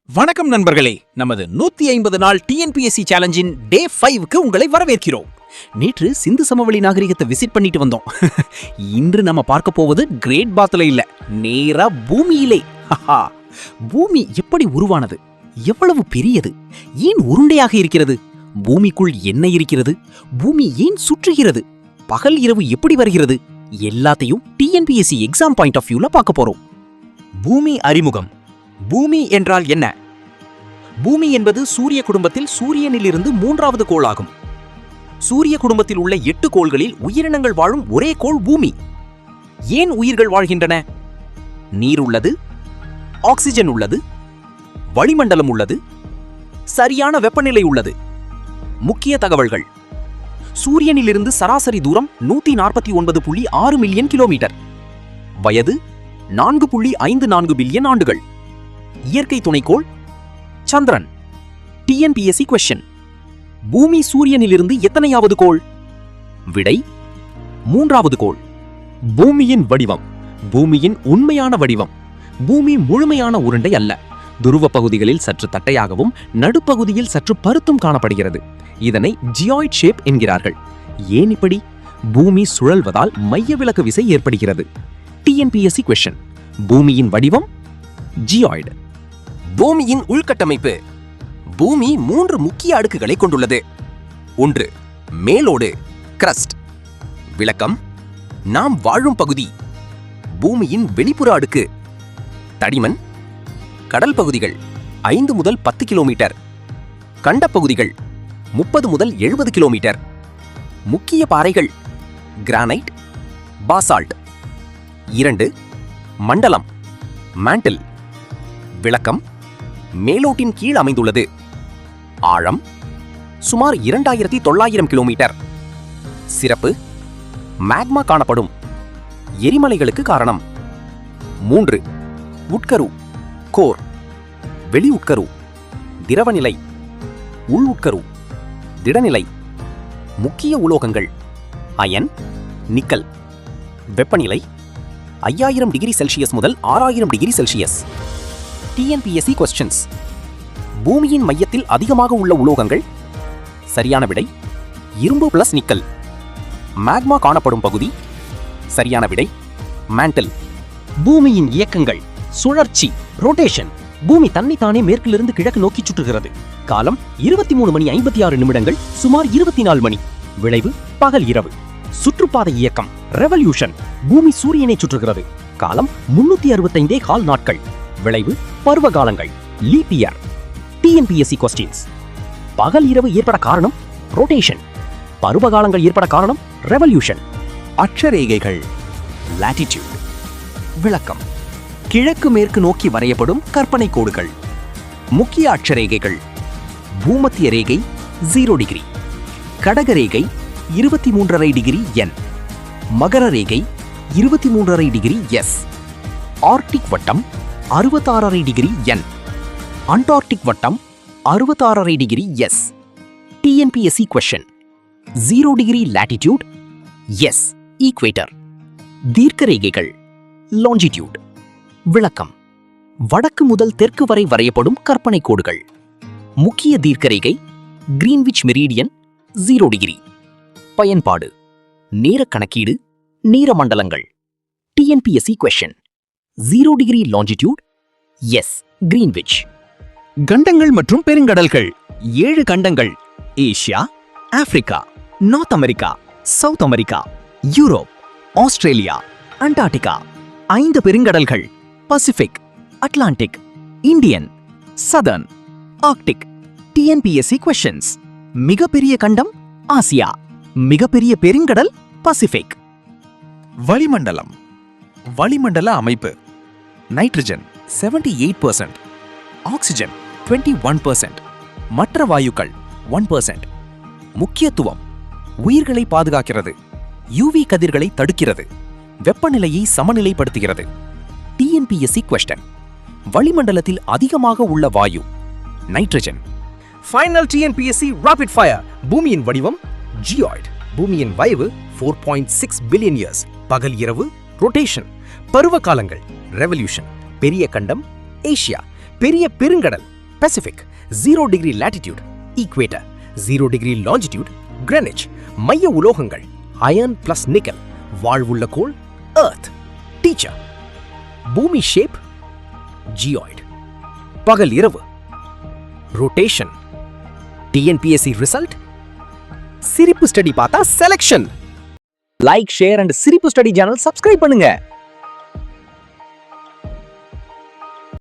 வணக்கம் நண்பர்களே, நமது 150 நாள் டிஎன்பிஎஸ்சி சேலஞ்சின் டே 5க்கு உங்களை வரவேற்கிறோம். நேற்று சிந்து சமவெளி நாகரிகத்தை விசிட் பண்ணிட்டு வந்தோம். இன்று நம்ம பார்க்க போவது கிரேட் பாத்ல இல்ல, நேரா பூமியிலே. பூமி எப்படி உருவானது, எவ்வளவு பெரியது, ஏன் உருண்டையாக இருக்கிறது, பூமிக்குள் என்ன இருக்கிறது, பூமி ஏன் சுற்றுகிறது, பகல் இரவு எப்படி வருகிறது, எல்லாத்தையும் டிஎன்பிஎஸ்சி எக்ஸாம் பாயிண்ட் ஆஃப் வியூல பார்க்க போறோம். பூமி அறிமுகம். பூமி என்றால் என்ன? பூமி என்பது சூரிய குடும்பத்தில் சூரியனிலிருந்து 3வது கோள் ஆகும். சூரிய குடும்பத்தில் உள்ள 8 கோள்களில் உயிரினங்கள் வாழும் ஒரே கோள் பூமி. ஏன் உயிர்கள் வாழ்கின்றன? நீர் உள்ளது, ஆக்சிஜன் உள்ளது, வளிமண்டலம் உள்ளது, சரியான வெப்பநிலை உள்ளது. முக்கிய தகவல்கள்: சூரியனிலிருந்து சராசரி தூரம் 149.6 மில்லியன் கிலோமீட்டர். வயது 4.54 பில்லியன் ஆண்டுகள். இயற்கை துணைக்கோள் சந்திரன். டிஎன்பிஎஸ்சி கொஸ்டின்: பூமி சூரியனிலிருந்து எத்தனையாவது கோள்? விடை 3வது கோள். பூமியின் வடிவம். பூமியின் உண்மையான வடிவம். பூமி முழுமையான உருண்டை அல்ல. துருவ பகுதிகளில் சற்று தட்டையாகவும் நடுப்பகுதியில் சற்று பருத்தும் காணப்படுகிறது. இதனை ஜியாய்ட் ஷேப் என்கிறார்கள். ஏன் இப்படி? பூமி சுழல்வதால் மையவிலக்கு விசை ஏற்படுகிறது. டிஎன்பிஎஸ்சி கொஸ்டின்: பூமியின் வடிவம் ஜியாய்டு. பூமியின் உள்கட்டமைப்பு. பூமி 3 முக்கிய அடுக்குகளை கொண்டுள்ளது. 1. மேலோடு, கிரஸ்ட். விளக்கம்: நாம் வாழும் பகுதி. பூமியின் வெளிப்புற அடுக்கு தடிமன். கடல் பகுதிகள் 5 முதல் 10 கிலோமீட்டர். கண்டப்பகுதிகள் 30 முதல் 70 கிலோமீட்டர். முக்கிய பாறைகள் கிரானைட், பாசால்ட். 2. மண்டலம், மேண்டில். விளக்கம்: மேலோட்டின் கீழ் அமைந்துள்ளது. ஆழம் சுமார் 2900 கிலோமீட்டர். சிறப்பு: மேக்மா காணப்படும். எரிமலைகளுக்கு காரணம். 3. உட்கரு, கோர். வெளி உட்கரு, திரவநிலை. உள் உட்கரு, திடநிலை. முக்கிய உலோகங்கள் அயன், நிக்கல். வெப்பநிலை 5000 டிகிரி செல்சியஸ் முதல் 6000 டிகிரி செல்சியஸ். டிஎன்பிஎஸ்சி கொஸ்டின்ஸ்: பூமியின் மையத்தில் அதிகமாக உள்ள உலோகங்கள். சரியான விடை இரும்பு பிளஸ் நிக்கல். மேக்மா காணப்படும் பகுதி. சரியான விடை மேண்டில். பூமியின் இயக்கங்கள். சுழற்சி, ரொட்டேஷன். பூமி தன்னைத்தானே மேற்கிலிருந்து கிழக்கு நோக்கி சுற்றுகிறது. காலம் 23:56 நிமிடங்கள், சுமார் 24 மணி. விளைவு: பகல் இரவு. சுற்றுப்பாதை இயக்கம், ரெவல்யூஷன். பூமி சூரியனை சுற்றுகிறது. காலம் 365 நாட்கள். விளைவு: பருவ காலங்கள், லீப் இயர். டிஎன்பிஎஸ்சி கொஸ்டின்ஸ்: பகல் இரவு ஏற்பட காரணம் ரொட்டேஷன். பருவ காலங்கள் ஏற்பட காரணம் ரெவல்யூஷன். அட்சரேகைகள், லாட்டிடியூட். விளக்கம்: கிழக்கு மேற்கு நோக்கி வரையப்படும் கற்பனை கோடுகள். முக்கிய அட்சரேகைகள்: பூமத்திய ரேகை 0 டிகிரி, கடகரேகை 23.5 டிகிரி N, மகர ரேகை 23.5 டிகிரி S, ஆர்டிக் வட்டம் 66.5 டிகிரி N, அண்டார்டிக் வட்டம் 66.5 degree S. TNPSC question: 0 degree latitude S, equator. தீர்க்க ரேகைகள், லாஞ்சிடியூட். விளக்கம்: வடக்கு முதல் தெற்கு வரை வரையப்படும் கற்பனை கோடுகள். முக்கிய தீர்க்க ரேகை கிரீன்விச் மெரிடியன் 0 டிகிரி. பயன்பாடு: நேர கணக்கீடு, நீர மண்டலங்கள். TNPSC question: 0 degree longitude is, Greenwich. கண்டங்கள் மற்றும் பெருங்கடல்கள். 7 கண்டங்கள்: Asia, Africa, North America, South America, Europe, Australia, Antarctica. 5 பெருங்கடல்கள்: Pacific, Atlantic, Indian, Southern, Arctic. TNPSC questions: மிகப்பெரிய கண்டம் ஆசியா. மிகப்பெரிய பெருங்கடல் பசிபிக். வளிமண்டலம். வளிமண்டல அமைப்பு: நைட்ரஜன் 78%, ஆக்சிஜன் 21%, மற்ற வாயுக்கள் 1%. முக்கியத்துவம்: உயிர்களை பாதுகாக்கிறது, யூவி கதிர்களை தடுக்கிறது, வெப்பநிலையை சமநிலைப்படுத்துகிறது. டிஎன்பிஎஸ்சி கொஸ்டின்: வளிமண்டலத்தில் அதிகமாக உள்ள வாயு nitrogen. Final TNPSC rapid fire. பூமியின் வடிவம் ஜியாய்டு. பூமியின் வயது 4.6 பில்லியன் இயர்ஸ். பகல் இரவு, ரொட்டேஷன். பருவ காலங்கள் ரெவல்யூஷன். பெரிய கண்டம் ஏசியா. பெரிய பெருங்கடல் Pacific, 0 degree latitude, equator, 0 degree longitude, Greenwich. மைய உலோகங்கள் iron plus nickel, வாழ்வுள்ள கோள் earth, teacher. பூமி shape geoid. பகல் இரவு rotation. TNPSC result சிரிப்பு ஸ்டடி பார்த்தா செலக்ஷன். லைக், ஷேர் அண்ட் சிரிப்பு ஸ்டடி சேனல் சப்ஸ்கிரைப் பண்ணுங்க.